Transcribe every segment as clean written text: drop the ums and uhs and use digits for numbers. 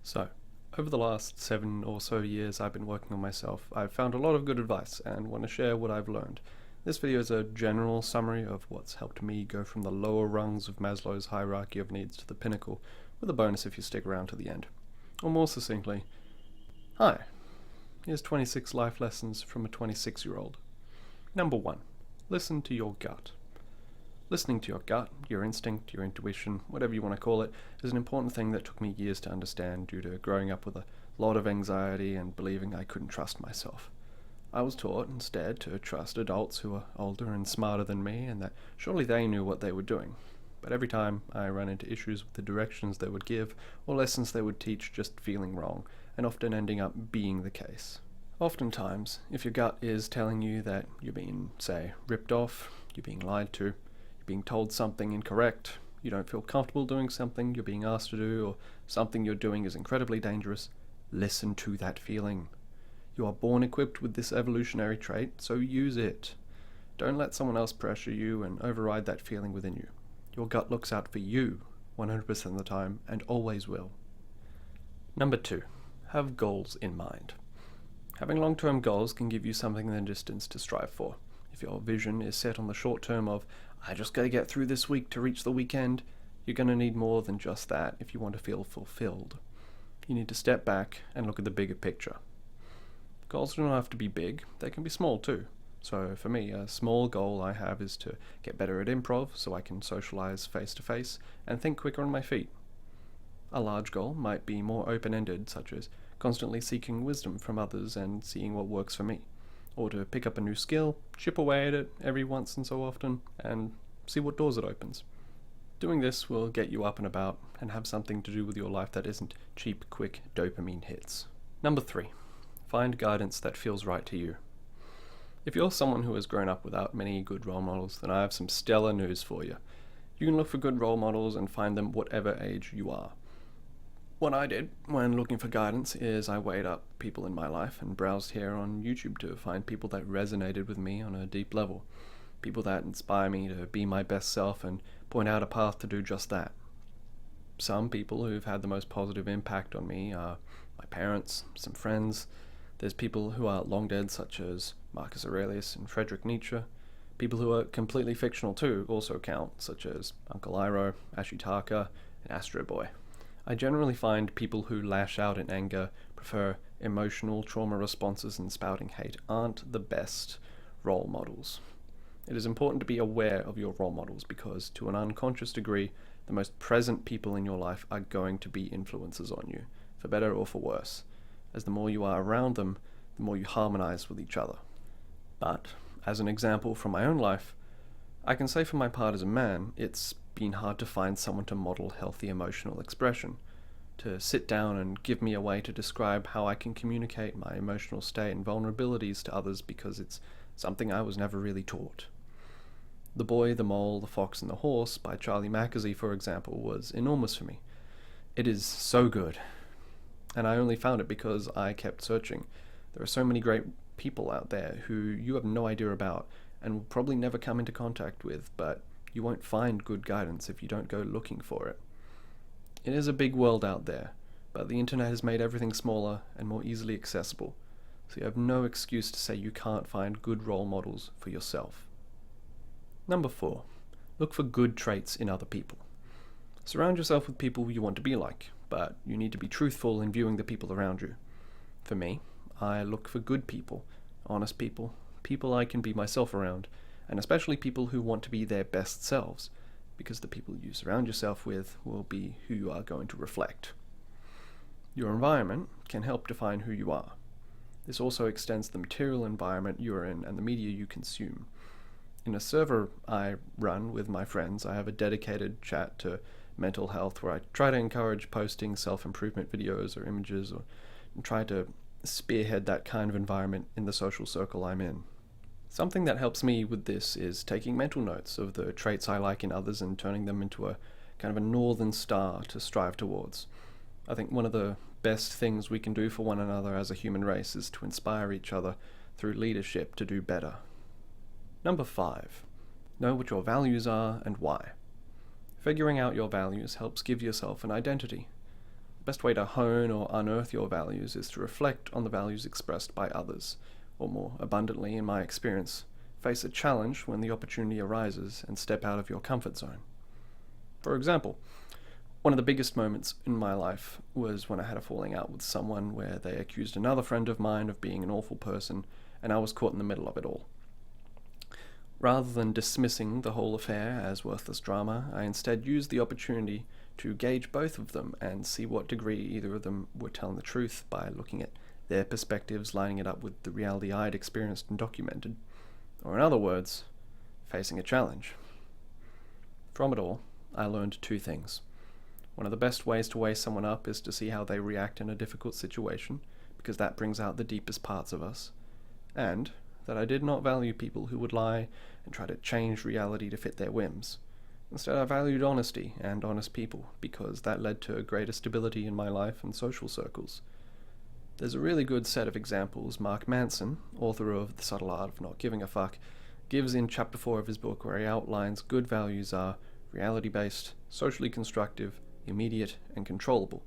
So, over the last 7 or so years I've been working on myself, I've found a lot of good advice and want to share what I've learned. This video is a general summary of what's helped me go from the lower rungs of Maslow's hierarchy of needs to the pinnacle, with a bonus if you stick around to the end. Or more succinctly, hi, here's 26 life lessons from a 26-year-old. Number 1. Listen to your gut. Listening to your gut, your instinct, your intuition, whatever you want to call it, is an important thing that took me years to understand due to growing up with a lot of anxiety and believing I couldn't trust myself. I was taught instead to trust adults who are older and smarter than me and that surely they knew what they were doing. But every time I ran into issues with the directions they would give or lessons they would teach just feeling wrong, and often ending up being the case. Oftentimes, if your gut is telling you that you're being, say, ripped off, you're being lied to, being told something incorrect, you don't feel comfortable doing something you're being asked to do, or something you're doing is incredibly dangerous, listen to that feeling. You are born equipped with this evolutionary trait, so use it. Don't let someone else pressure you and override that feeling within you. Your gut looks out for you 100% of the time and always will. Number 2. Have goals in mind. Having long-term goals can give you something in the distance to strive for. If your vision is set on the short term of, I just gotta get through this week to reach the weekend, you're gonna need more than just that if you want to feel fulfilled. You need to step back and look at the bigger picture. Goals don't have to be big, they can be small too. So for me, a small goal I have is to get better at improv so I can socialize face to face and think quicker on my feet. A large goal might be more open-ended, such as constantly seeking wisdom from others and seeing what works for me. Or to pick up a new skill, chip away at it every once and so often, and see what doors it opens. Doing this will get you up and about and have something to do with your life that isn't cheap, quick dopamine hits. Number 3. Find guidance that feels right to you. If you're someone who has grown up without many good role models, then I have some stellar news for you. You can look for good role models and find them whatever age you are. What I did when looking for guidance is I weighed up people in my life and browsed here on YouTube to find people that resonated with me on a deep level. People that inspire me to be my best self and point out a path to do just that. Some people who've had the most positive impact on me are my parents, some friends. There's people who are long dead, such as Marcus Aurelius and Friedrich Nietzsche. People who are completely fictional too also count, such as Uncle Iroh, Ashitaka, and Astro Boy. I generally find people who lash out in anger, prefer emotional trauma responses, and spouting hate aren't the best role models. It is important to be aware of your role models because, to an unconscious degree, the most present people in your life are going to be influences on you, for better or for worse, as the more you are around them, the more you harmonize with each other. But, as an example from my own life, I can say for my part as a man, it's been hard to find someone to model healthy emotional expression, to sit down and give me a way to describe how I can communicate my emotional state and vulnerabilities to others because it's something I was never really taught. The Boy, the Mole, the Fox and the Horse by Charlie Mackesy, for example, was enormous for me. It is so good. And I only found it because I kept searching. There are so many great people out there who you have no idea about and will probably never come into contact with, but you won't find good guidance if you don't go looking for it. It is a big world out there, but the internet has made everything smaller and more easily accessible, so you have no excuse to say you can't find good role models for yourself. Number 4. Look for good traits in other people. Surround yourself with people you want to be like, but you need to be truthful in viewing the people around you. For me, I look for good people, honest people, people I can be myself around, and especially people who want to be their best selves, because the people you surround yourself with will be who you are going to reflect. Your environment can help define who you are. This also extends the material environment you are in and the media you consume. In a server I run with my friends, I have a dedicated chat to mental health where I try to encourage posting self-improvement videos or images and try to spearhead that kind of environment in the social circle I'm in. Something that helps me with this is taking mental notes of the traits I like in others and turning them into a kind of a northern star to strive towards. I think one of the best things we can do for one another as a human race is to inspire each other through leadership to do better. Number 5. Know what your values are and why. Figuring out your values helps give yourself an identity. best way to hone or unearth your values is to reflect on the values expressed by others, or more abundantly in my experience, face a challenge when the opportunity arises and step out of your comfort zone. For example, one of the biggest moments in my life was when I had a falling out with someone where they accused another friend of mine of being an awful person, and I was caught in the middle of it all. Rather than dismissing the whole affair as worthless drama, I instead used the opportunity to gauge both of them and see what degree either of them were telling the truth by looking at their perspectives, lining it up with the reality I'd experienced and documented, or in other words, facing a challenge. From it all, I learned two things. One of the best ways to weigh someone up is to see how they react in a difficult situation, because that brings out the deepest parts of us, and that I did not value people who would lie and try to change reality to fit their whims. Instead, I valued honesty and honest people, because that led to greater stability in my life and social circles. There's a really good set of examples Mark Manson, author of The Subtle Art of Not Giving a Fuck, gives in Chapter 4 of his book, where he outlines good values are reality-based, socially constructive, immediate, and controllable,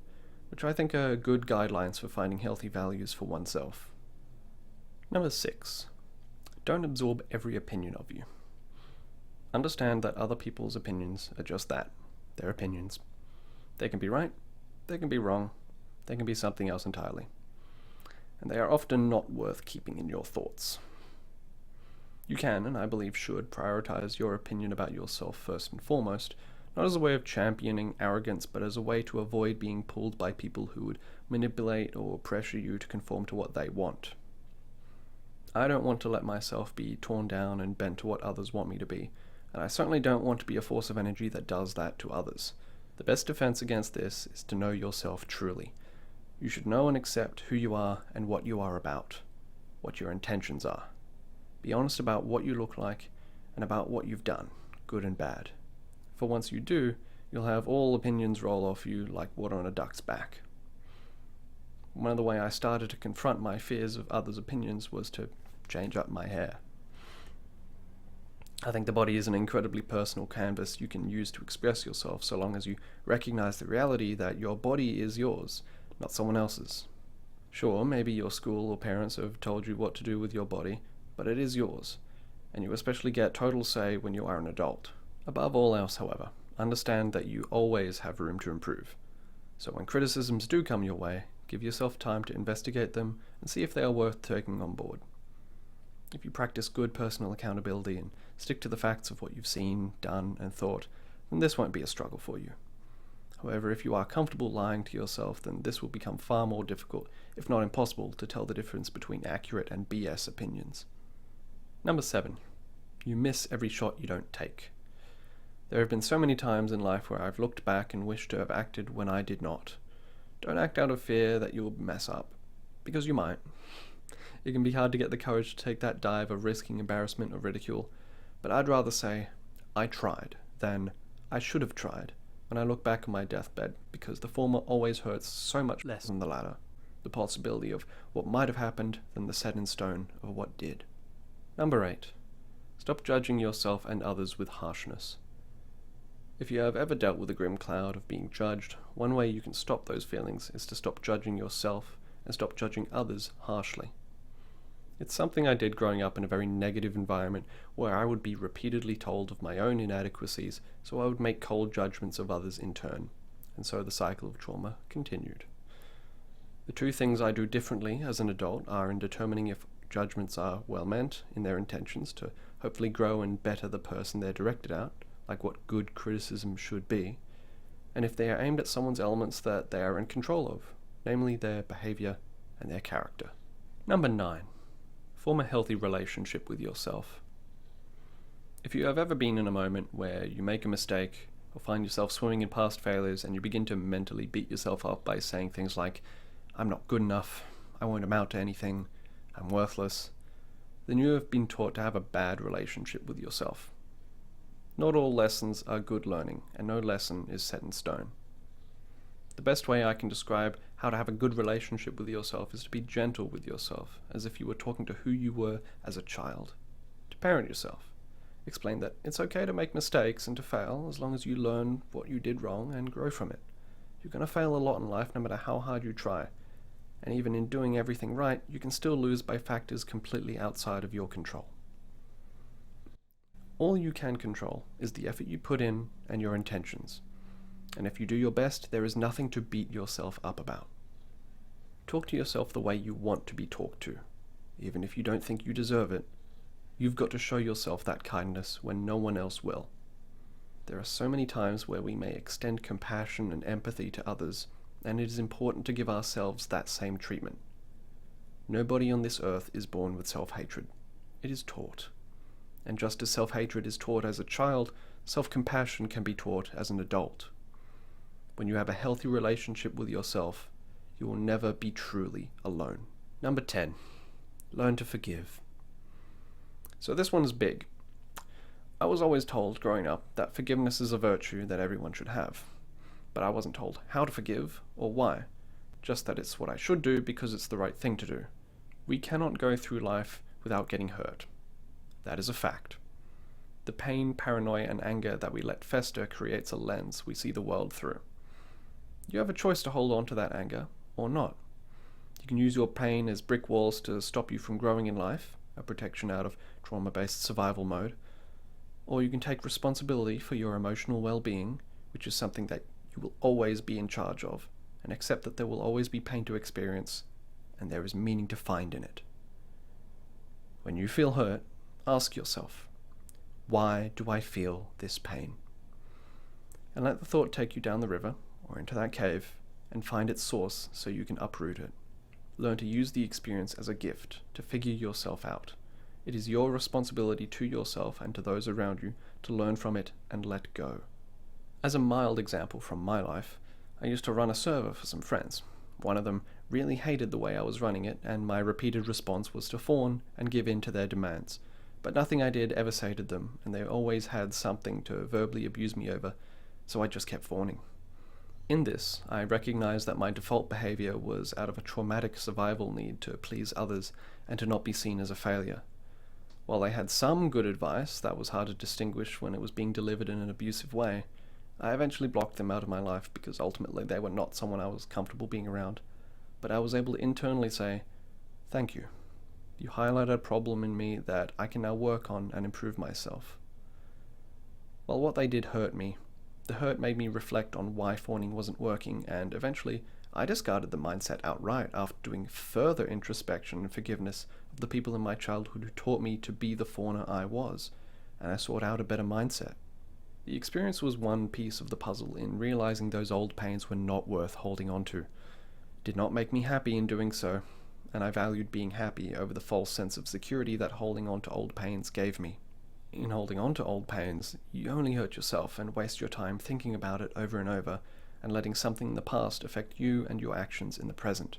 which I think are good guidelines for finding healthy values for oneself. Number 6. Don't absorb every opinion of you. Understand that other people's opinions are just that. They're opinions. They can be right, they can be wrong, they can be something else entirely. And they are often not worth keeping in your thoughts. You can, and I believe should, prioritize your opinion about yourself first and foremost, not as a way of championing arrogance, but as a way to avoid being pulled by people who would manipulate or pressure you to conform to what they want. I don't want to let myself be torn down and bent to what others want me to be, and I certainly don't want to be a force of energy that does that to others. The best defense against this is to know yourself truly. You should know and accept who you are and what you are about, what your intentions are. Be honest about what you look like and about what you've done, good and bad. For once you do, you'll have all opinions roll off you like water on a duck's back. One of the ways I started to confront my fears of others' opinions was to change up my hair. I think the body is an incredibly personal canvas you can use to express yourself, so long as you recognize the reality that your body is yours, not someone else's. Sure, maybe your school or parents have told you what to do with your body, but it is yours, and you especially get total say when you are an adult. Above all else, however, understand that you always have room to improve. So when criticisms do come your way, give yourself time to investigate them and see if they are worth taking on board. If you practice good personal accountability and stick to the facts of what you've seen, done, and thought, then this won't be a struggle for you. However, if you are comfortable lying to yourself, then this will become far more difficult, if not impossible, to tell the difference between accurate and BS opinions. Number 7. You miss every shot you don't take. There have been so many times in life where I've looked back and wished to have acted when I did not. Don't act out of fear that you'll mess up, because you might. It can be hard to get the courage to take that dive of risking embarrassment or ridicule, but I'd rather say, I tried, than I should have tried, when I look back on my deathbed, because the former always hurts so much less than the latter, the possibility of what might have happened than the set in stone of what did. Number 8. Stop judging yourself and others with harshness. If you have ever dealt with a grim cloud of being judged, one way you can stop those feelings is to stop judging yourself and stop judging others harshly. It's something I did growing up in a very negative environment where I would be repeatedly told of my own inadequacies, so I would make cold judgments of others in turn, and so the cycle of trauma continued. The two things I do differently as an adult are in determining if judgments are well meant in their intentions to hopefully grow and better the person they're directed at, like what good criticism should be, and if they are aimed at someone's elements that they are in control of, namely their behavior and their character. Number 9. Form a healthy relationship with yourself. If you have ever been in a moment where you make a mistake or find yourself swimming in past failures and you begin to mentally beat yourself up by saying things like, I'm not good enough, I won't amount to anything, I'm worthless, then you have been taught to have a bad relationship with yourself. Not all lessons are good learning, and no lesson is set in stone. The best way I can describe how to have a good relationship with yourself is to be gentle with yourself, as if you were talking to who you were as a child. To parent yourself. Explain that it's okay to make mistakes and to fail, as long as you learn what you did wrong and grow from it. You're going to fail a lot in life no matter how hard you try. And even in doing everything right, you can still lose by factors completely outside of your control. All you can control is the effort you put in and your intentions. And if you do your best, there is nothing to beat yourself up about. Talk to yourself the way you want to be talked to. Even if you don't think you deserve it, you've got to show yourself that kindness when no one else will. There are so many times where we may extend compassion and empathy to others, and it is important to give ourselves that same treatment. Nobody on this earth is born with self-hatred. It is taught. And just as self-hatred is taught as a child, self-compassion can be taught as an adult. When you have a healthy relationship with yourself, you will never be truly alone. Number 10. Learn to forgive. So this one's big. I was always told growing up that forgiveness is a virtue that everyone should have. But I wasn't told how to forgive or why, just that it's what I should do because it's the right thing to do. We cannot go through life without getting hurt. That is a fact. The pain, paranoia, and anger that we let fester creates a lens we see the world through. You have a choice to hold on to that anger or not. You can use your pain as brick walls to stop you from growing in life, a protection out of trauma-based survival mode, or you can take responsibility for your emotional well-being, which is something that you will always be in charge of, and accept that there will always be pain to experience, and there is meaning to find in it. When you feel hurt, ask yourself, why do I feel this pain? And let the thought take you down the river, or into that cave, and find its source so you can uproot it. Learn to use the experience as a gift to figure yourself out. It is your responsibility to yourself and to those around you to learn from it and let go. As a mild example from my life, I used to run a server for some friends. One of them really hated the way I was running it, and my repeated response was to fawn and give in to their demands. But nothing I did ever sated them, and they always had something to verbally abuse me over, so I just kept fawning. In this, I recognized that my default behavior was out of a traumatic survival need to please others and to not be seen as a failure. While they had some good advice that was hard to distinguish when it was being delivered in an abusive way, I eventually blocked them out of my life because ultimately they were not someone I was comfortable being around. But I was able to internally say, thank you. You highlighted a problem in me that I can now work on and improve myself. While what they did hurt me, the hurt made me reflect on why fawning wasn't working, and eventually I discarded the mindset outright after doing further introspection and forgiveness of the people in my childhood who taught me to be the fawner I was, and I sought out a better mindset. The experience was one piece of the puzzle in realizing those old pains were not worth holding on to. It did not make me happy in doing so, and I valued being happy over the false sense of security that holding on to old pains gave me. In holding on to old pains, you only hurt yourself and waste your time thinking about it over and over, and letting something in the past affect you and your actions in the present.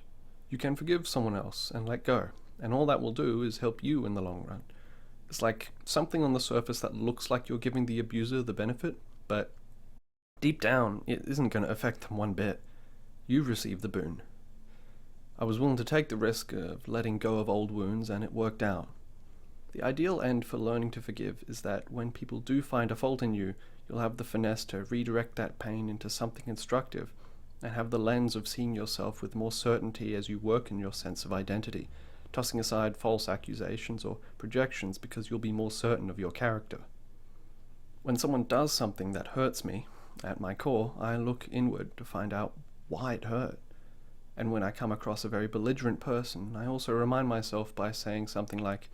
You can forgive someone else and let go, and all that will do is help you in the long run. It's like something on the surface that looks like you're giving the abuser the benefit, but deep down, it isn't going to affect them one bit. You've received the boon. I was willing to take the risk of letting go of old wounds, and it worked out. The ideal end for learning to forgive is that when people do find a fault in you, you'll have the finesse to redirect that pain into something instructive, and have the lens of seeing yourself with more certainty as you work in your sense of identity, tossing aside false accusations or projections because you'll be more certain of your character. When someone does something that hurts me, at my core, I look inward to find out why it hurt. And when I come across a very belligerent person, I also remind myself by saying something like,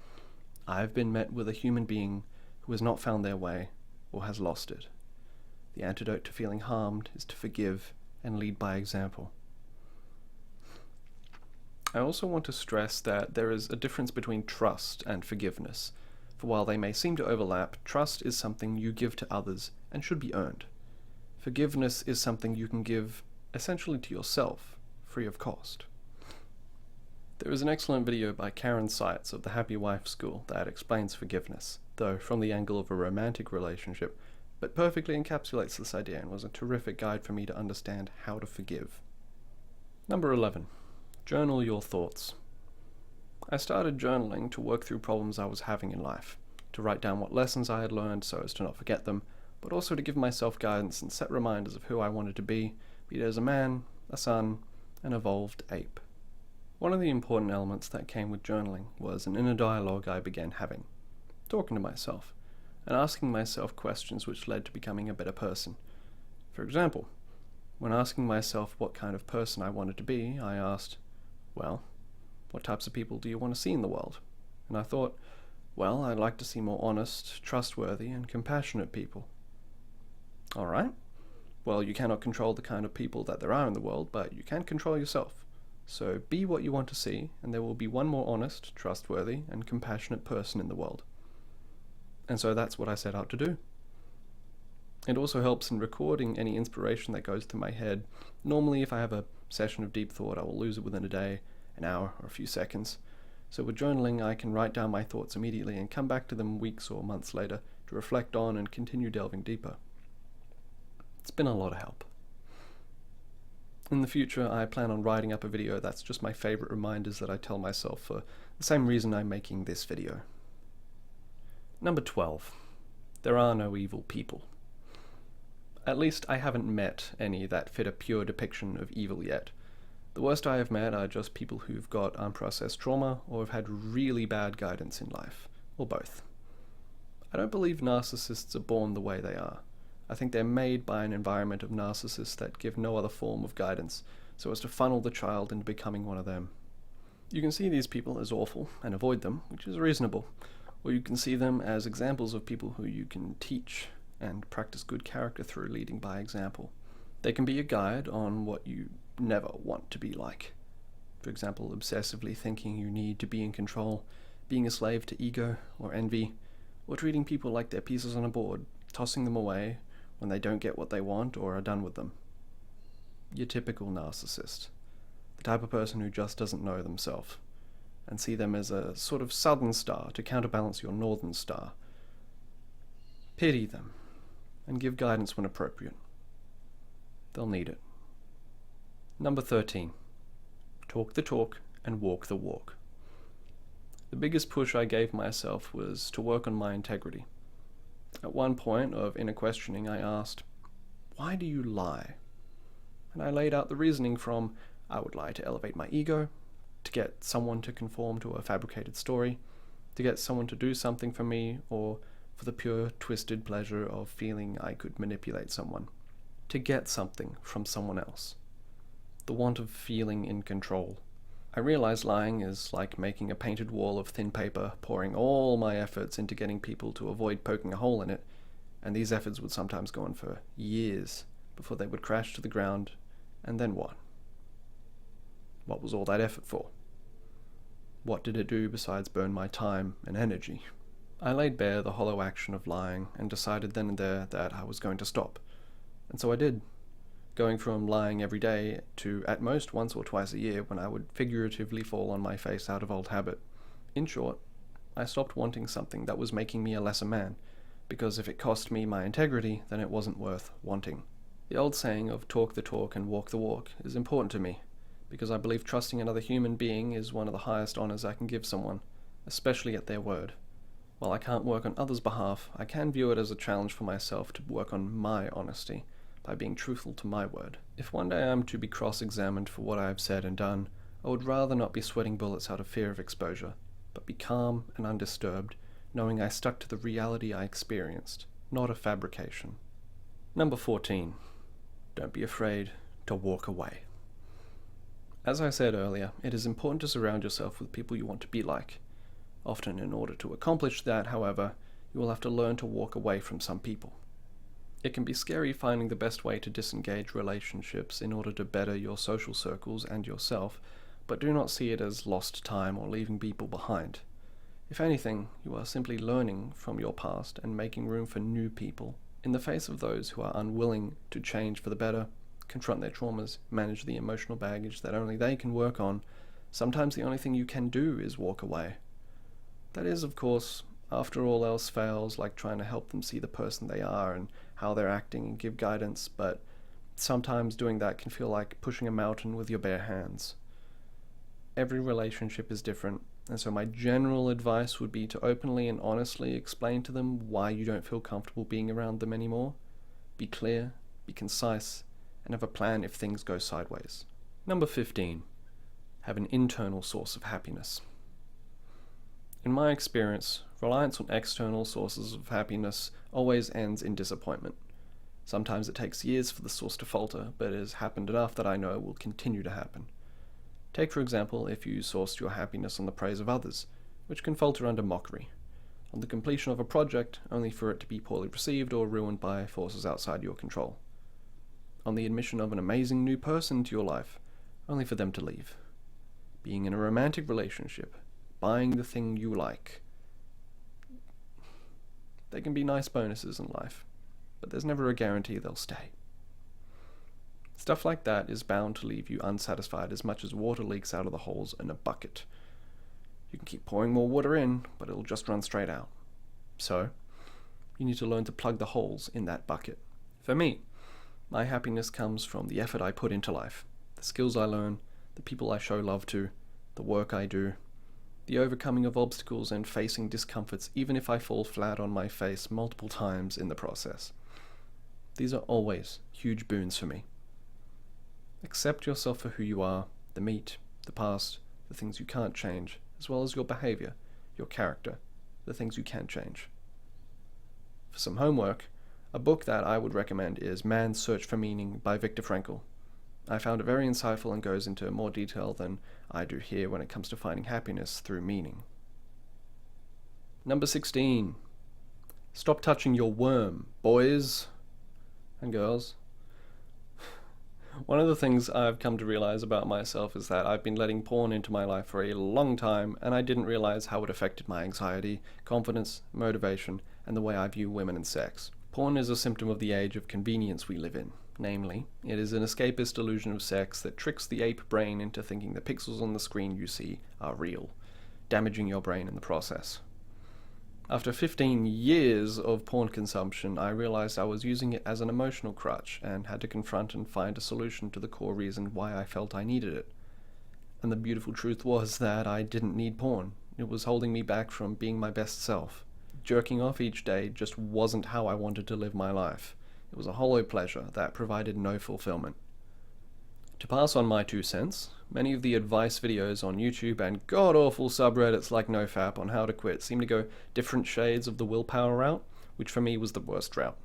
I've been met with a human being who has not found their way or has lost it. The antidote to feeling harmed is to forgive and lead by example. I also want to stress that there is a difference between trust and forgiveness, for while they may seem to overlap, trust is something you give to others and should be earned. Forgiveness is something you can give essentially to yourself, free of cost. There is an excellent video by Karen Seitz of the Happy Wife School that explains forgiveness, though from the angle of a romantic relationship, but perfectly encapsulates this idea and was a terrific guide for me to understand how to forgive. Number 11. Journal your thoughts. I started journaling to work through problems I was having in life, to write down what lessons I had learned so as to not forget them, but also to give myself guidance and set reminders of who I wanted to be, be it as a man, a son, an evolved ape. One of the important elements that came with journaling was an inner dialogue I began having, talking to myself, and asking myself questions which led to becoming a better person. For example, when asking myself what kind of person I wanted to be, I asked, well, what types of people do you want to see in the world? And I thought, well, I'd like to see more honest, trustworthy, and compassionate people. All right. Well, you cannot control the kind of people that there are in the world, but you can control yourself. So be what you want to see, and there will be one more honest, trustworthy, and compassionate person in the world. And so that's what I set out to do. It also helps in recording any inspiration that goes through my head. Normally, if I have a session of deep thought, I will lose it within a day, an hour, or a few seconds. So with journaling, I can write down my thoughts immediately and come back to them weeks or months later to reflect on and continue delving deeper. It's been a lot of help. In the future, I plan on writing up a video that's just my favorite reminders that I tell myself for the same reason I'm making this video. Number 12. There are no evil people. At least I haven't met any that fit a pure depiction of evil yet. The worst I have met are just people who've got unprocessed trauma or have had really bad guidance in life, or both. I don't believe narcissists are born the way they are. I think they're made by an environment of narcissists that give no other form of guidance, so as to funnel the child into becoming one of them. You can see these people as awful and avoid them, which is reasonable, or you can see them as examples of people who you can teach and practice good character through leading by example. They can be a guide on what you never want to be like. For example, obsessively thinking you need to be in control, being a slave to ego or envy, or treating people like they're pieces on a board, tossing them away when they don't get what they want or are done with them. Your typical narcissist. The type of person who just doesn't know themselves, and see them as a sort of southern star to counterbalance your northern star. Pity them, and give guidance when appropriate. They'll need it. Number 13. Talk the talk and walk the walk. The biggest push I gave myself was to work on my integrity. At one point of inner questioning, I asked, why do you lie? And I laid out the reasoning from, I would lie to elevate my ego, to get someone to conform to a fabricated story, to get someone to do something for me, or for the pure, twisted pleasure of feeling I could manipulate someone, to get something from someone else. The want of feeling in control. I realized lying is like making a painted wall of thin paper, pouring all my efforts into getting people to avoid poking a hole in it, and these efforts would sometimes go on for years before they would crash to the ground, and then what? What was all that effort for? What did it do besides burn my time and energy? I laid bare the hollow action of lying and decided then and there that I was going to stop. And so I did, going from lying every day to at most once or twice a year when I would figuratively fall on my face out of old habit. In short, I stopped wanting something that was making me a lesser man, because if it cost me my integrity, then it wasn't worth wanting. The old saying of talk the talk and walk the walk is important to me, because I believe trusting another human being is one of the highest honors I can give someone, especially at their word. While I can't work on others' behalf, I can view it as a challenge for myself to work on my honesty by being truthful to my word. If one day I'm to be cross-examined for what I have said and done, I would rather not be sweating bullets out of fear of exposure, but be calm and undisturbed, knowing I stuck to the reality I experienced, not a fabrication. Number 14. Don't be afraid to walk away. As I said earlier, it is important to surround yourself with people you want to be like. Often in order to accomplish that, however, you will have to learn to walk away from some people. It can be scary finding the best way to disengage relationships in order to better your social circles and yourself, but do not see it as lost time or leaving people behind. If anything, you are simply learning from your past and making room for new people in the face of those who are unwilling to change for the better, confront their traumas, manage the emotional baggage that only they can work on. Sometimes the only thing you can do is walk away. That is, of course, after all else fails, like trying to help them see the person they are and how they're acting and give guidance, but sometimes doing that can feel like pushing a mountain with your bare hands. Every relationship is different, and so my general advice would be to openly and honestly explain to them why you don't feel comfortable being around them anymore. Be clear, be concise, and have a plan if things go sideways. Number 15. Have an internal source of happiness. In my experience, reliance on external sources of happiness always ends in disappointment. Sometimes it takes years for the source to falter, but it has happened enough that I know it will continue to happen. Take, for example, if you sourced your happiness on the praise of others, which can falter under mockery, on the completion of a project, only for it to be poorly received or ruined by forces outside your control, on the admission of an amazing new person to your life, only for them to leave, being in a romantic relationship, buying the thing you like. They can be nice bonuses in life, but there's never a guarantee they'll stay. Stuff like that is bound to leave you unsatisfied as much as water leaks out of the holes in a bucket. You can keep pouring more water in, but it'll just run straight out. So, you need to learn to plug the holes in that bucket. For me, my happiness comes from the effort I put into life, the skills I learn, the people I show love to, the work I do, the overcoming of obstacles and facing discomforts even if I fall flat on my face multiple times in the process. These are always huge boons for me. Accept yourself for who you are, the meat, the past, the things you can't change, as well as your behavior, your character, the things you can change. For some homework, a book that I would recommend is Man's Search for Meaning by Viktor Frankl. I found it very insightful and goes into more detail than I do here when it comes to finding happiness through meaning. Number 16. Stop touching your worm, boys and girls. One of the things I've come to realize about myself is that I've been letting porn into my life for a long time, and I didn't realize how it affected my anxiety, confidence, motivation, and the way I view women and sex. Porn is a symptom of the age of convenience we live in. Namely, it is an escapist illusion of sex that tricks the ape brain into thinking the pixels on the screen you see are real, damaging your brain in the process. After 15 years of porn consumption, I realized I was using it as an emotional crutch and had to confront and find a solution to the core reason why I felt I needed it. And the beautiful truth was that I didn't need porn. It was holding me back from being my best self. Jerking off each day just wasn't how I wanted to live my life. It was a hollow pleasure that provided no fulfillment. To pass on my 2 cents, many of the advice videos on YouTube and god-awful subreddits like NoFap on how to quit seem to go different shades of the willpower route, which for me was the worst route.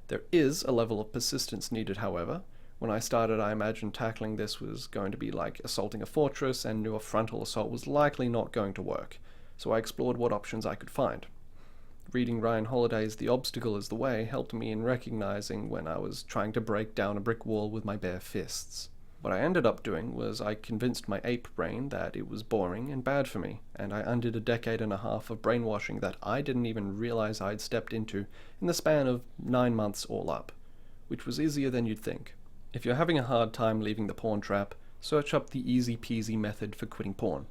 There is a level of persistence needed, however. When I started, I imagined tackling this was going to be like assaulting a fortress and knew a frontal assault was likely not going to work, so I explored what options I could find. Reading Ryan Holiday's The Obstacle is the Way helped me in recognizing when I was trying to break down a brick wall with my bare fists. What I ended up doing was I convinced my ape brain that it was boring and bad for me, and I undid a decade and a half of brainwashing that I didn't even realize I'd stepped into in the span of 9 months all up, which was easier than you'd think. If you're having a hard time leaving the porn trap, search up the easy peasy method for quitting porn.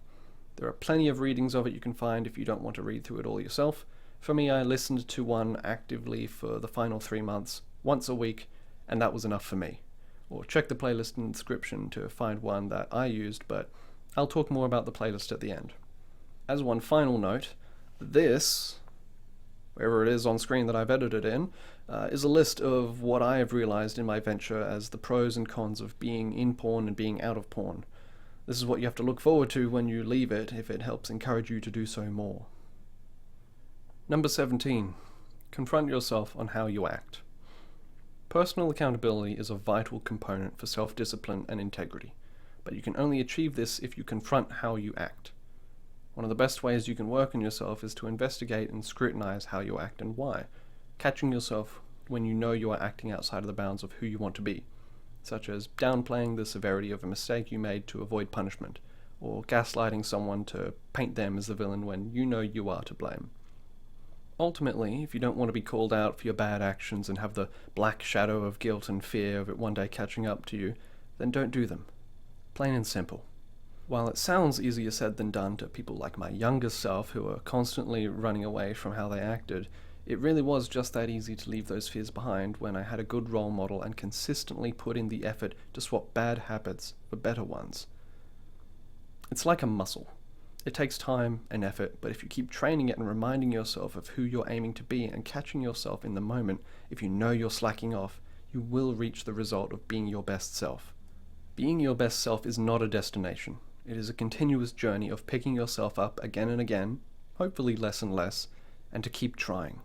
There are plenty of readings of it you can find if you don't want to read through it all yourself. For me, I listened to one actively for the final 3 months, once a week, and that was enough for me. Or check the playlist in the description to find one that I used, but I'll talk more about the playlist at the end. As one final note, this, wherever it is on screen that I've edited in, is a list of what I have realized in my venture as the pros and cons of being in porn and being out of porn. This is what you have to look forward to when you leave it, if it helps encourage you to do so more. Number 17. Confront yourself on how you act. Personal accountability is a vital component for self-discipline and integrity, but you can only achieve this if you confront how you act. One of the best ways you can work on yourself is to investigate and scrutinize how you act and why, catching yourself when you know you are acting outside of the bounds of who you want to be, such as downplaying the severity of a mistake you made to avoid punishment, or gaslighting someone to paint them as the villain when you know you are to blame. Ultimately, if you don't want to be called out for your bad actions and have the black shadow of guilt and fear of it one day catching up to you, then don't do them. Plain and simple. While it sounds easier said than done to people like my younger self who are constantly running away from how they acted, it really was just that easy to leave those fears behind when I had a good role model and consistently put in the effort to swap bad habits for better ones. It's like a muscle. It takes time and effort, but if you keep training it and reminding yourself of who you're aiming to be and catching yourself in the moment, if you know you're slacking off, you will reach the result of being your best self. Being your best self is not a destination. It is a continuous journey of picking yourself up again and again, hopefully less and less, and to keep trying.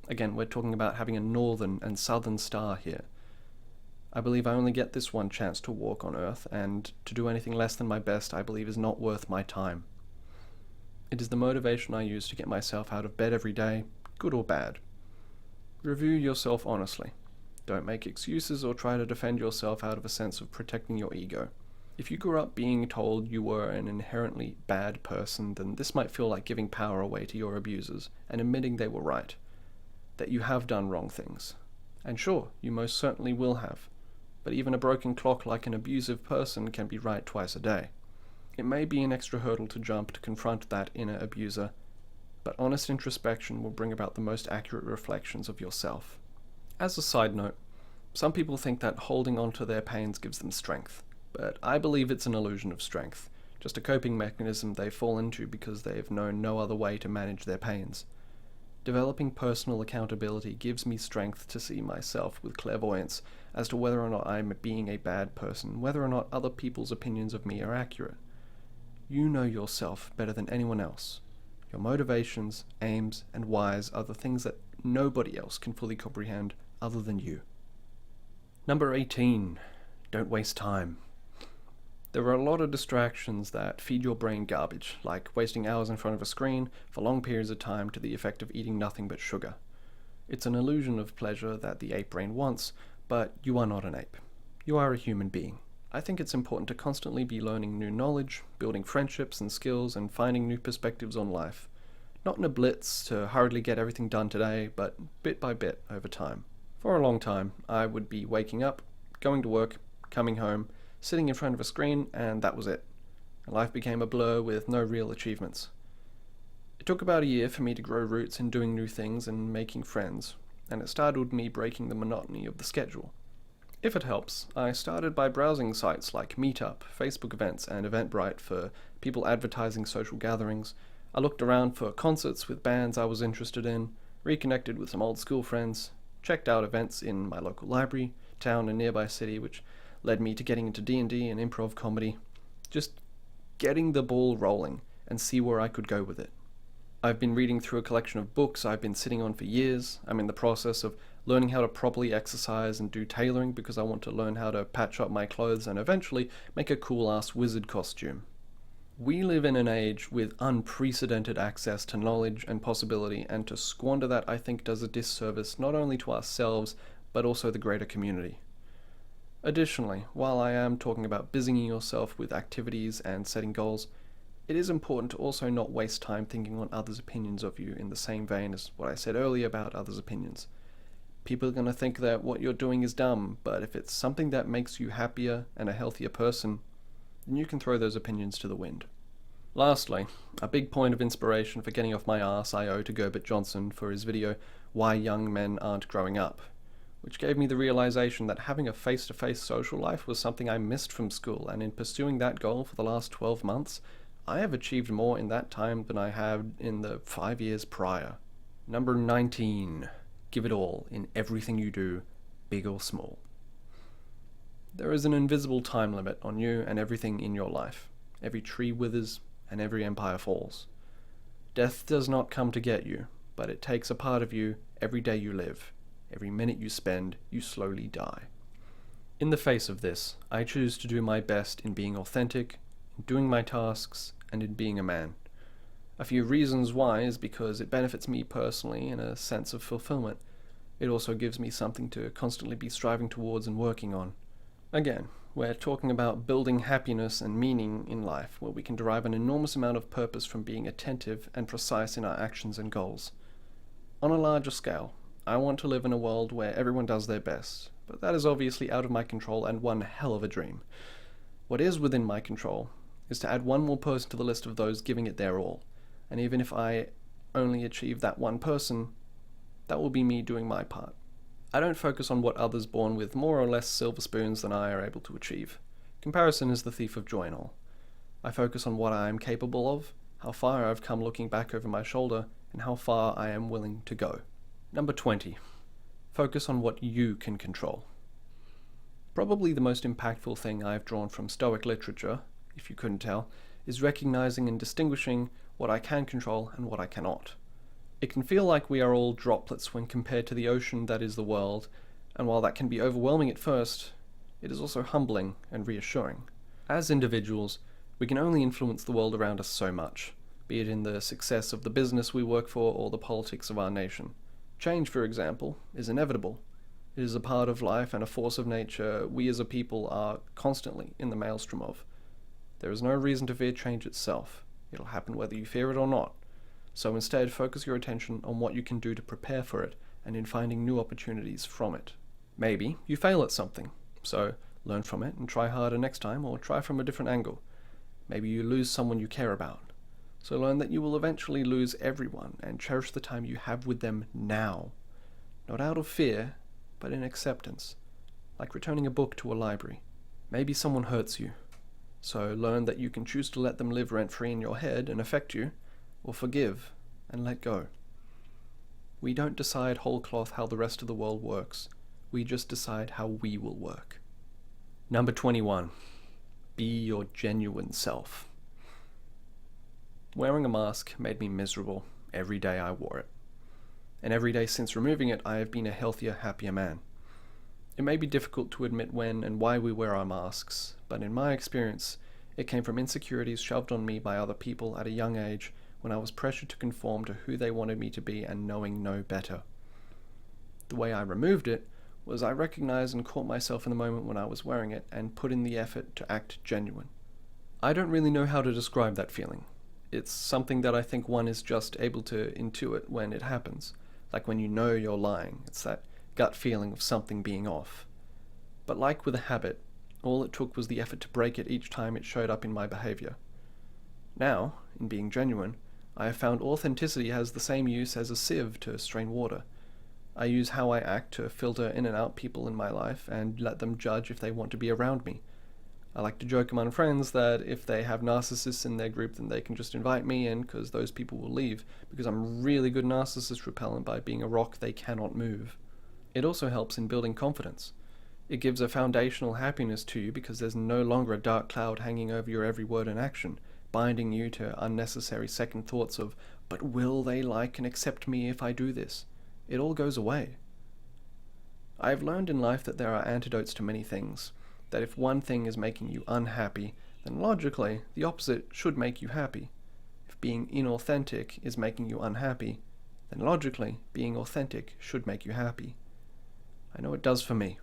Again, we're talking about having a northern and southern star here. I believe I only get this one chance to walk on Earth, and to do anything less than my best I believe is not worth my time. It is the motivation I use to get myself out of bed every day, good or bad. Review yourself honestly. Don't make excuses or try to defend yourself out of a sense of protecting your ego. If you grew up being told you were an inherently bad person, then this might feel like giving power away to your abusers and admitting they were right, that you have done wrong things. And sure, you most certainly will have, but even a broken clock like an abusive person can be right twice a day. It may be an extra hurdle to jump to confront that inner abuser, but honest introspection will bring about the most accurate reflections of yourself. As a side note, some people think that holding on to their pains gives them strength, but I believe it's an illusion of strength, just a coping mechanism they fall into because they've known no other way to manage their pains. Developing personal accountability gives me strength to see myself with clairvoyance as to whether or not I'm being a bad person, whether or not other people's opinions of me are accurate. You know yourself better than anyone else. Your motivations, aims, and whys are the things that nobody else can fully comprehend other than you. Number 18. Don't waste time. There are a lot of distractions that feed your brain garbage, like wasting hours in front of a screen for long periods of time to the effect of eating nothing but sugar. It's an illusion of pleasure that the ape brain wants, but you are not an ape. You are a human being. I think it's important to constantly be learning new knowledge, building friendships and skills, and finding new perspectives on life. Not in a blitz to hurriedly get everything done today, but bit by bit over time. For a long time, I would be waking up, going to work, coming home, sitting in front of a screen, and that was it. Life became a blur with no real achievements. It took about a year for me to grow roots in doing new things and making friends, and it started with me breaking the monotony of the schedule. If it helps, I started by browsing sites like Meetup, Facebook events, and Eventbrite for people advertising social gatherings. I looked around for concerts with bands I was interested in, reconnected with some old school friends, checked out events in my local library, town, and nearby city, which led me to getting into D&D and improv comedy. Just getting the ball rolling and see where I could go with it. I've been reading through a collection of books I've been sitting on for years. I'm in the process of learning how to properly exercise and do tailoring because I want to learn how to patch up my clothes and eventually make a cool-ass wizard costume. We live in an age with unprecedented access to knowledge and possibility, and to squander that I think does a disservice not only to ourselves but also the greater community. Additionally, while I am talking about busying yourself with activities and setting goals, it is important to also not waste time thinking on others' opinions of you in the same vein as what I said earlier about others' opinions. People are going to think that what you're doing is dumb, but if it's something that makes you happier and a healthier person, then you can throw those opinions to the wind. Lastly, a big point of inspiration for getting off my arse I owe to Gerbert Johnson for his video, Why Young Men Aren't Growing Up, which gave me the realization that having a face-to-face social life was something I missed from school, and in pursuing that goal for the last 12 months, I have achieved more in that time than I had in the 5 years prior. Number 19. Give it all in everything you do, big or small. There is an invisible time limit on you and everything in your life. Every tree withers and every empire falls. Death does not come to get you, but it takes a part of you every day you live. Every minute you spend, you slowly die. In the face of this, I choose to do my best in being authentic, in doing my tasks, and in being a man. A few reasons why is because it benefits me personally in a sense of fulfillment. It also gives me something to constantly be striving towards and working on. Again, we're talking about building happiness and meaning in life, where we can derive an enormous amount of purpose from being attentive and precise in our actions and goals. On a larger scale, I want to live in a world where everyone does their best, but that is obviously out of my control and one hell of a dream. What is within my control is to add one more person to the list of those giving it their all, and even if I only achieve that one person, that will be me doing my part. I don't focus on what others born with more or less silver spoons than I are able to achieve. Comparison is the thief of joy and all. I focus on what I am capable of, how far I've come looking back over my shoulder, and how far I am willing to go. Number 20. Focus on what you can control. Probably the most impactful thing I've drawn from Stoic literature, if you couldn't tell, is recognizing and distinguishing what I can control and what I cannot. It can feel like we are all droplets when compared to the ocean that is the world, and while that can be overwhelming at first, it is also humbling and reassuring. As individuals, we can only influence the world around us so much, be it in the success of the business we work for or the politics of our nation. Change, for example, is inevitable. It is a part of life and a force of nature we as a people are constantly in the maelstrom of. There is no reason to fear change itself. It'll happen whether you fear it or not. So instead, focus your attention on what you can do to prepare for it and in finding new opportunities from it. Maybe you fail at something, so learn from it and try harder next time, or try from a different angle. Maybe you lose someone you care about, so learn that you will eventually lose everyone and cherish the time you have with them now. Not out of fear, but in acceptance, like returning a book to a library. Maybe someone hurts you, so learn that you can choose to let them live rent-free in your head and affect you, or forgive and let go. We don't decide whole cloth how the rest of the world works. We just decide how we will work. Number 21. Be your genuine self. Wearing a mask made me miserable every day I wore it. And every day since removing it, I have been a healthier, happier man. It may be difficult to admit when and why we wear our masks, but in my experience, it came from insecurities shoved on me by other people at a young age when I was pressured to conform to who they wanted me to be and knowing no better. The way I removed it was I recognized and caught myself in the moment when I was wearing it and put in the effort to act genuine. I don't really know how to describe that feeling. It's something that I think one is just able to intuit when it happens, like when you know you're lying. It's that gut feeling of something being off. But like with a habit, all it took was the effort to break it each time it showed up in my behavior. Now, in being genuine, I have found authenticity has the same use as a sieve to strain water. I use how I act to filter in and out people in my life and let them judge if they want to be around me. I like to joke among friends that if they have narcissists in their group, then they can just invite me in because those people will leave, because I'm really good narcissist repellent by being a rock they cannot move. It also helps in building confidence. It gives a foundational happiness to you because there's no longer a dark cloud hanging over your every word and action, binding you to unnecessary second thoughts of, but will they like and accept me if I do this? It all goes away. I have learned in life that there are antidotes to many things, that if one thing is making you unhappy, then logically the opposite should make you happy. If being inauthentic is making you unhappy, then logically being authentic should make you happy. I know it does for me.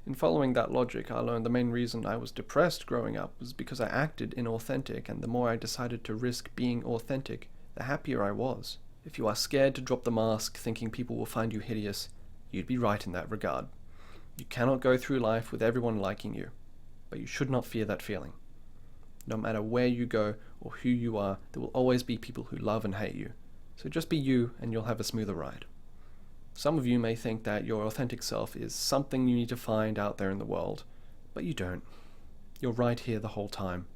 In following that logic, I learned the main reason I was depressed growing up was because I acted inauthentic, and the more I decided to risk being authentic, the happier I was. If you are scared to drop the mask thinking people will find you hideous, you'd be right in that regard. You cannot go through life with everyone liking you, but you should not fear that feeling. No matter where you go or who you are, there will always be people who love and hate you. So just be you and you'll have a smoother ride. Some of you may think that your authentic self is something you need to find out there in the world, but you don't. You're right here the whole time.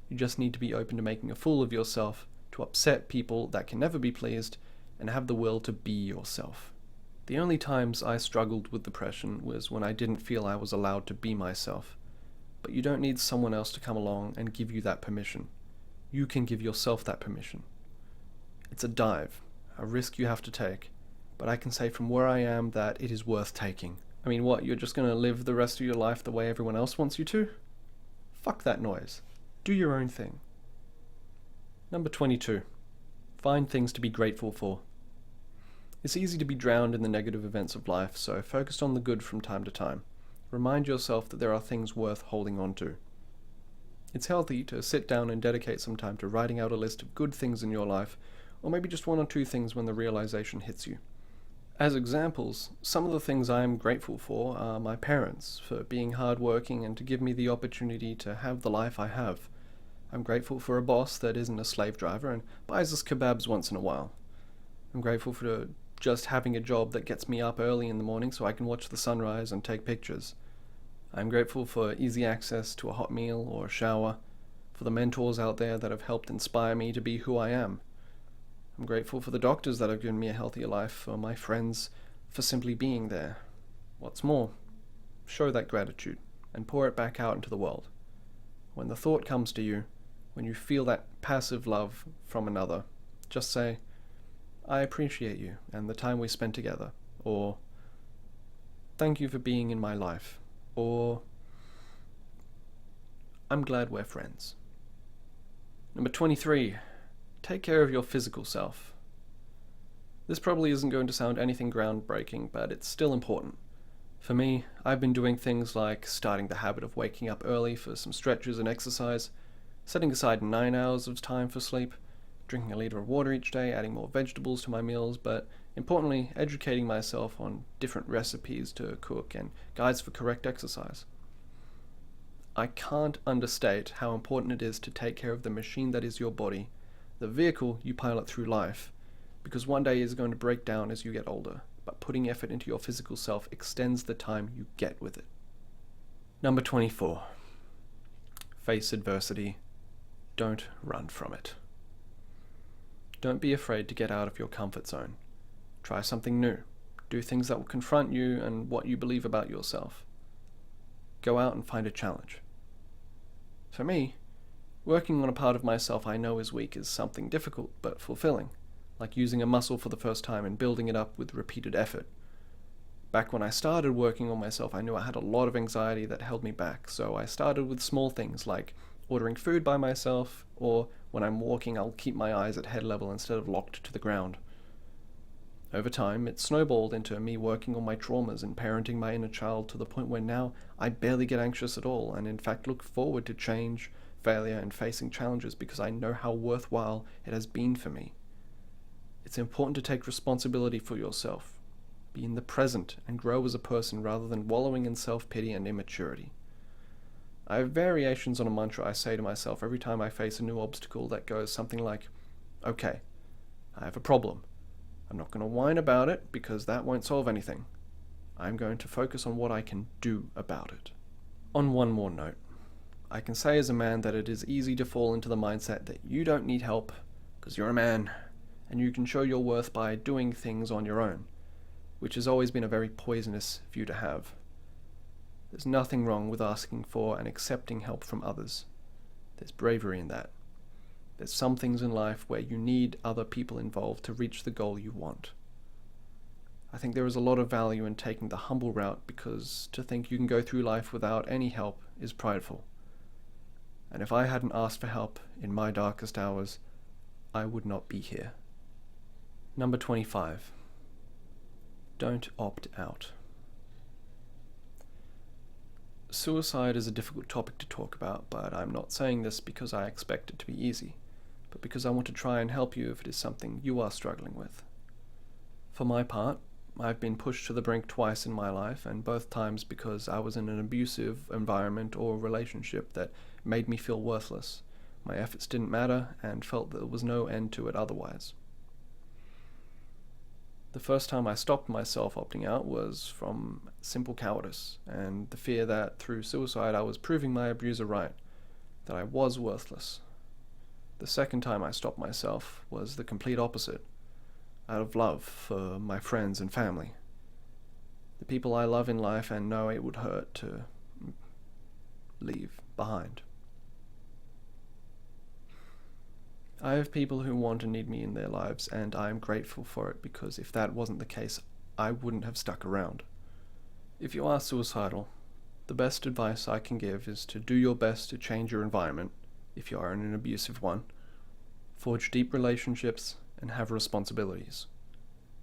You just need to be open to making a fool of yourself, to upset people that can never be pleased, and have the will to be yourself. The only times I struggled with depression was when I didn't feel I was allowed to be myself. But you don't need someone else to come along and give you that permission. You can give yourself that permission. It's a dive, a risk you have to take, but I can say from where I am that it is worth taking. I mean, what, you're just going to live the rest of your life the way everyone else wants you to? Fuck that noise. Do your own thing. Number 22. Find things to be grateful for. It's easy to be drowned in the negative events of life, so focus on the good from time to time. Remind yourself that there are things worth holding on to. It's healthy to sit down and dedicate some time to writing out a list of good things in your life, or maybe just one or two things when the realization hits you. As examples, some of the things I am grateful for are my parents, for being hardworking and to give me the opportunity to have the life I have. I'm grateful for a boss that isn't a slave driver and buys us kebabs once in a while. I'm grateful for just having a job that gets me up early in the morning so I can watch the sunrise and take pictures. I'm grateful for easy access to a hot meal or a shower, for the mentors out there that have helped inspire me to be who I am. I'm grateful for the doctors that have given me a healthier life, for my friends, for simply being there. What's more, show that gratitude and pour it back out into the world. When the thought comes to you, when you feel that passive love from another, just say, "I appreciate you and the time we spent together," or "Thank you for being in my life," or "I'm glad we're friends." Number 23, take care of your physical self. This probably isn't going to sound anything groundbreaking, but it's still important. For me, I've been doing things like starting the habit of waking up early for some stretches and exercise, setting aside 9 hours of time for sleep, drinking a liter of water each day, adding more vegetables to my meals, but importantly, educating myself on different recipes to cook and guides for correct exercise. I can't understate how important it is to take care of the machine that is your body, the vehicle you pilot through life, because one day is going to break down as you get older, but putting effort into your physical self extends the time you get with it. Number 24. Face adversity. Don't run from it. Don't be afraid to get out of your comfort zone. Try something new. Do things that will confront you and what you believe about yourself. Go out and find a challenge. For me, working on a part of myself I know is weak is something difficult but fulfilling, like using a muscle for the first time and building it up with repeated effort. Back when I started working on myself, I knew I had a lot of anxiety that held me back, so I started with small things like ordering food by myself, or when I'm walking I'll keep my eyes at head level instead of locked to the ground. Over time, it snowballed into me working on my traumas and parenting my inner child to the point where now I barely get anxious at all, and in fact look forward to change, failure, and facing challenges because I know how worthwhile it has been for me. It's important to take responsibility for yourself, be in the present, and grow as a person rather than wallowing in self-pity and immaturity. I have variations on a mantra I say to myself every time I face a new obstacle that goes something like, "Okay, I have a problem. I'm not going to whine about it because that won't solve anything. I'm going to focus on what I can do about it." On one more note, I can say as a man that it is easy to fall into the mindset that you don't need help because you're a man, and you can show your worth by doing things on your own, which has always been a very poisonous view to have. There's nothing wrong with asking for and accepting help from others. There's bravery in that. There's some things in life where you need other people involved to reach the goal you want. I think there is a lot of value in taking the humble route because to think you can go through life without any help is prideful. And if I hadn't asked for help in my darkest hours, I would not be here. Number 25. Don't opt out. Suicide is a difficult topic to talk about, but I'm not saying this because I expect it to be easy, but because I want to try and help you if it is something you are struggling with. For my part, I've been pushed to the brink twice in my life, and both times because I was in an abusive environment or relationship that made me feel worthless. My efforts didn't matter, and felt that there was no end to it otherwise. The first time I stopped myself opting out was from simple cowardice, and the fear that through suicide I was proving my abuser right, that I was worthless. The second time I stopped myself was the complete opposite, out of love for my friends and family. The people I love in life and know it would hurt to leave behind. I have people who want and need me in their lives, and I am grateful for it because if that wasn't the case, I wouldn't have stuck around. If you are suicidal, the best advice I can give is to do your best to change your environment, if you are in an abusive one, forge deep relationships, and have responsibilities.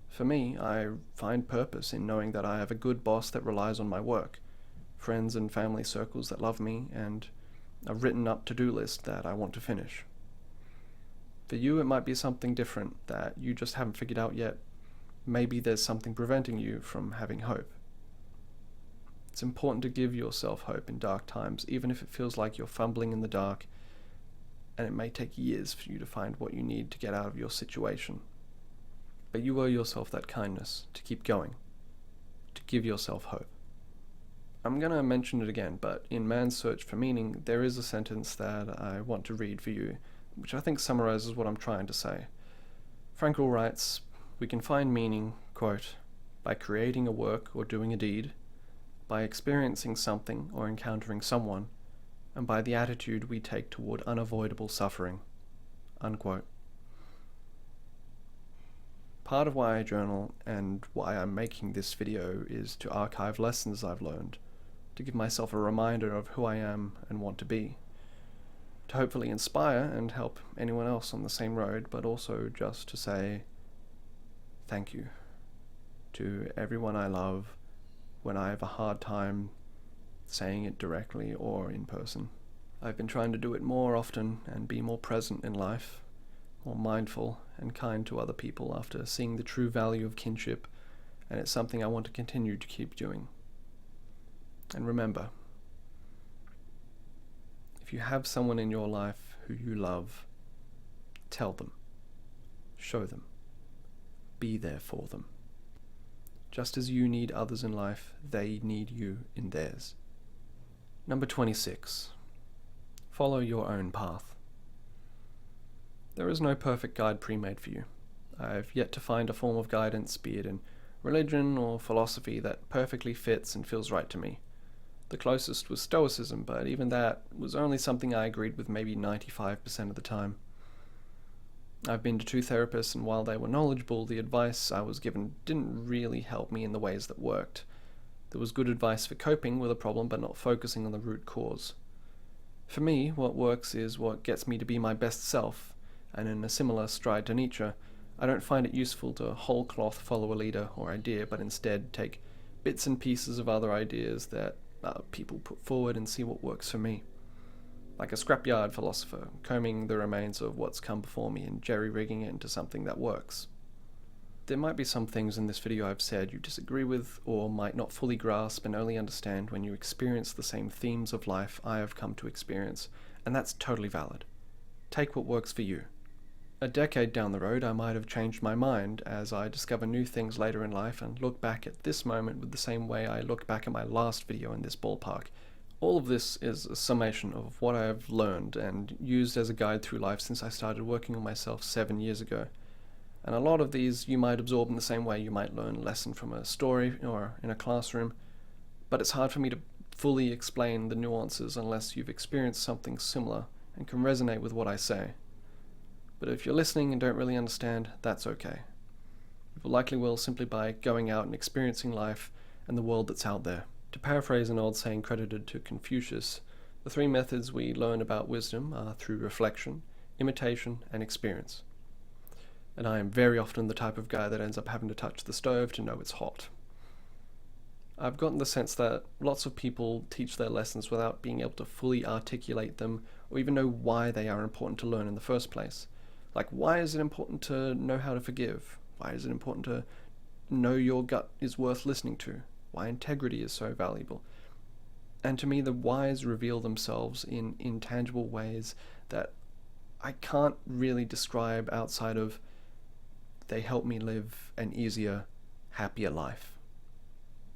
For me, I find purpose in knowing that I have a good boss that relies on my work, friends and family circles that love me, and a written up to-do list that I want to finish. For you, it might be something different that you just haven't figured out yet. Maybe there's something preventing you from having hope. It's important to give yourself hope in dark times, even if it feels like you're fumbling in the dark, and it may take years for you to find what you need to get out of your situation. But you owe yourself that kindness to keep going, to give yourself hope. I'm going to mention it again, but in Man's Search for Meaning, there is a sentence that I want to read for you, which I think summarizes what I'm trying to say. Frankl writes, "We can find meaning, quote, by creating a work or doing a deed, by experiencing something or encountering someone, and by the attitude we take toward unavoidable suffering." Unquote. Part of why I journal and why I'm making this video is to archive lessons I've learned, to give myself a reminder of who I am and want to be, to hopefully inspire and help anyone else on the same road, but also just to say thank you to everyone I love when I have a hard time saying it directly or in person. I've been trying to do it more often and be more present in life, more mindful and kind to other people after seeing the true value of kinship, and it's something I want to continue to keep doing. And remember, if you have someone in your life who you love, tell them, show them, be there for them. Just as you need others in life, they need you in theirs. Number 26. Follow your own path. There is no perfect guide pre-made for you. I've yet to find a form of guidance, be it in religion or philosophy, that perfectly fits and feels right to me. The closest was Stoicism, but even that was only something I agreed with maybe 95% of the time. I've been to 2 therapists, and while they were knowledgeable, the advice I was given didn't really help me in the ways that worked. There was good advice for coping with a problem, but not focusing on the root cause. For me, what works is what gets me to be my best self, and in a similar stride to Nietzsche, I don't find it useful to whole cloth follow a leader or idea, but instead take bits and pieces of other ideas that people put forward and see what works for me. Like a scrapyard philosopher, combing the remains of what's come before me and jerry-rigging it into something that works. There might be some things in this video I've said you disagree with, or might not fully grasp and only understand when you experience the same themes of life I have come to experience, and that's totally valid. Take what works for you. A decade down the road, I might have changed my mind as I discover new things later in life and look back at this moment with the same way I look back at my last video in this ballpark. All of this is a summation of what I have learned and used as a guide through life since I started working on myself 7 years ago. And a lot of these you might absorb in the same way you might learn a lesson from a story or in a classroom, but it's hard for me to fully explain the nuances unless you've experienced something similar and can resonate with what I say. But if you're listening and don't really understand, that's okay. You likely will simply by going out and experiencing life and the world that's out there. To paraphrase an old saying credited to Confucius, the 3 methods we learn about wisdom are through reflection, imitation, and experience. And I am very often the type of guy that ends up having to touch the stove to know it's hot. I've gotten the sense that lots of people teach their lessons without being able to fully articulate them or even know why they are important to learn in the first place. Like, why is it important to know how to forgive? Why is it important to know your gut is worth listening to? Why integrity is so valuable? And to me, the whys reveal themselves in intangible ways that I can't really describe outside of they help me live an easier, happier life.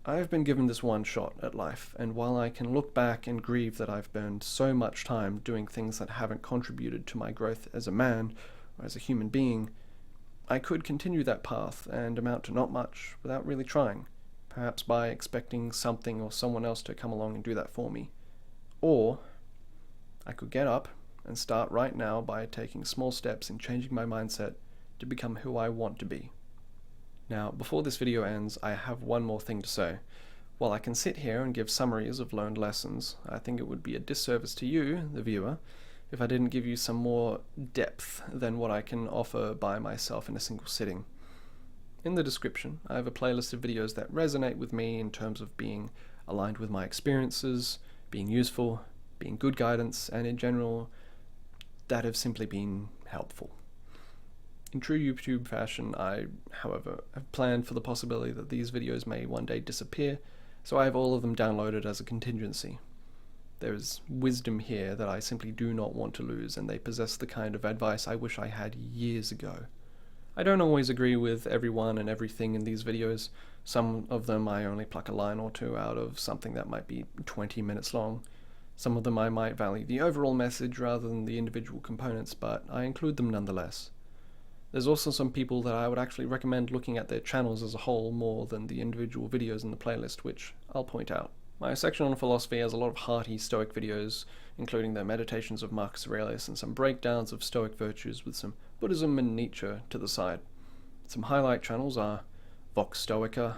I've been given this one shot at life, and while I can look back and grieve that I've burned so much time doing things that haven't contributed to my growth as a man or as a human being, I could continue that path and amount to not much without really trying, perhaps by expecting something or someone else to come along and do that for me. Or I could get up and start right now by taking small steps in changing my mindset to become who I want to be. Now, before this video ends, I have one more thing to say. While I can sit here and give summaries of learned lessons, I think it would be a disservice to you, the viewer, if I didn't give you some more depth than what I can offer by myself in a single sitting. In the description, I have a playlist of videos that resonate with me in terms of being aligned with my experiences, being useful, being good guidance, and in general, that have simply been helpful. In true YouTube fashion, I, however, have planned for the possibility that these videos may one day disappear, so I have all of them downloaded as a contingency. There is wisdom here that I simply do not want to lose, and they possess the kind of advice I wish I had years ago. I don't always agree with everyone and everything in these videos. Some of them I only pluck a line or two out of something that might be 20 minutes long. Some of them I might value the overall message rather than the individual components, but I include them nonetheless. There's also some people that I would actually recommend looking at their channels as a whole more than the individual videos in the playlist, which I'll point out. My section on philosophy has a lot of hearty Stoic videos, including the meditations of Marcus Aurelius and some breakdowns of Stoic virtues with some Buddhism and Nietzsche to the side. Some highlight channels are Vox Stoica,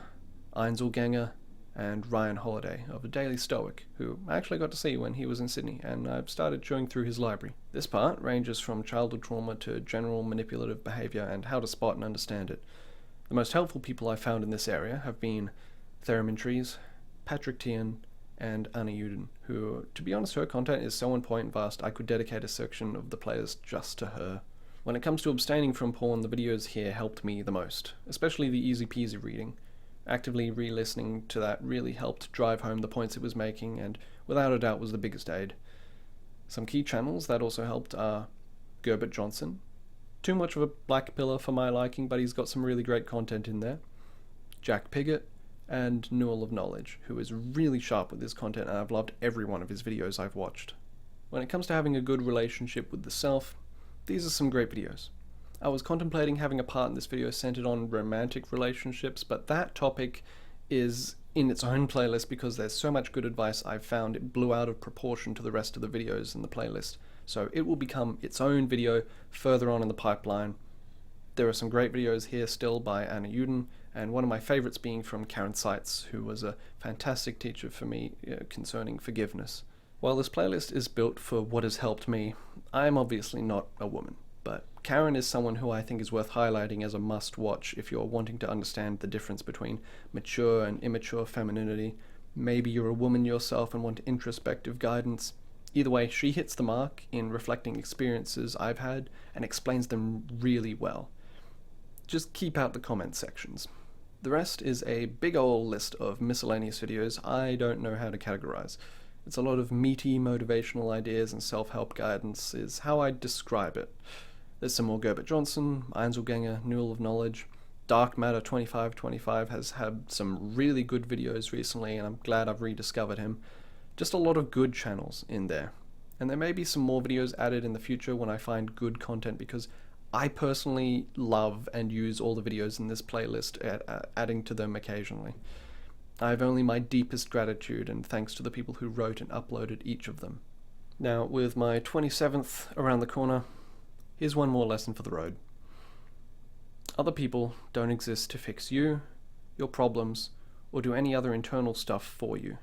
Einzelgänger, and Ryan Holiday of A Daily Stoic, who I actually got to see when he was in Sydney, and I've started chewing through his library. This part ranges from childhood trauma to general manipulative behaviour and how to spot and understand it. The most helpful people I've found in this area have been Theremin Trees, Patrick Tian, and Anna Uden, who, to be honest, her content is so on point and vast I could dedicate a section of the playlist just to her. When it comes to abstaining from porn, the videos here helped me the most, especially the easy peasy reading. Actively re-listening to that really helped drive home the points it was making, and without a doubt was the biggest aid. Some key channels that also helped are Gerbert Johnson. Too much of a black pillar for my liking, but he's got some really great content in there. Jack Piggott, and Newell of Knowledge, who is really sharp with his content, and I've loved every one of his videos I've watched. When it comes to having a good relationship with the self, these are some great videos. I was contemplating having a part in this video centered on romantic relationships, but that topic is in its own playlist because there's so much good advice I've found it blew out of proportion to the rest of the videos in the playlist. So it will become its own video further on in the pipeline. There are some great videos here still by Anna Uden, and one of my favorites being from Karen Seitz, who was a fantastic teacher for me concerning forgiveness. While this playlist is built for what has helped me, I am obviously not a woman. But Karen is someone who I think is worth highlighting as a must-watch if you're wanting to understand the difference between mature and immature femininity. Maybe you're a woman yourself and want introspective guidance. Either way, she hits the mark in reflecting experiences I've had and explains them really well. Just keep out the comment sections. The rest is a big old list of miscellaneous videos I don't know how to categorize. It's a lot of meaty motivational ideas and self-help guidance is how I'd describe it. There's some more Gerbert Johnson, Einzelgänger, Newell of Knowledge. Dark Matter 2525 has had some really good videos recently, and I'm glad I've rediscovered him. Just a lot of good channels in there. And there may be some more videos added in the future when I find good content, because I personally love and use all the videos in this playlist, adding to them occasionally. I have only my deepest gratitude and thanks to the people who wrote and uploaded each of them. Now, with my 27th around the corner, here's one more lesson for the road. Other people don't exist to fix you, your problems, or do any other internal stuff for you.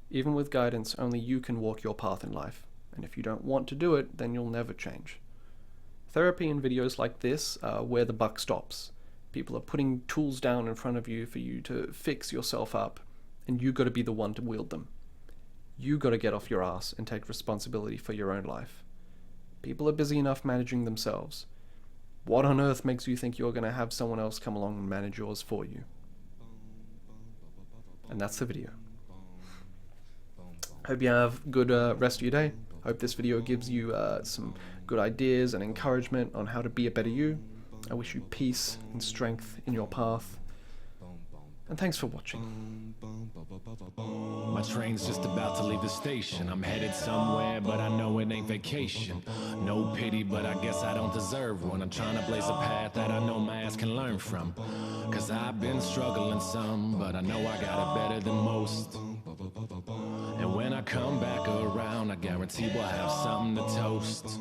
Even with guidance, only you can walk your path in life, and if you don't want to do it, then you'll never change. Therapy and videos like this are where the buck stops. People are putting tools down in front of you for you to fix yourself up, and you got to be the one to wield them. You got to get off your ass and take responsibility for your own life. People are busy enough managing themselves. What on earth makes you think you're going to have someone else come along and manage yours for you? And that's the video. Hope you have a good rest of your day. Hope this video gives you some good ideas and encouragement on how to be a better you. I wish you peace and strength in your path. And thanks for watching. My train's just about to leave the station. I'm headed somewhere, but I know it ain't vacation. No pity, but I guess I don't deserve one. I'm trying to blaze a path that I know my ass can learn from. Cause I've been struggling some, but I know I got it better than most. And when I come back around, I guarantee we'll have something to toast.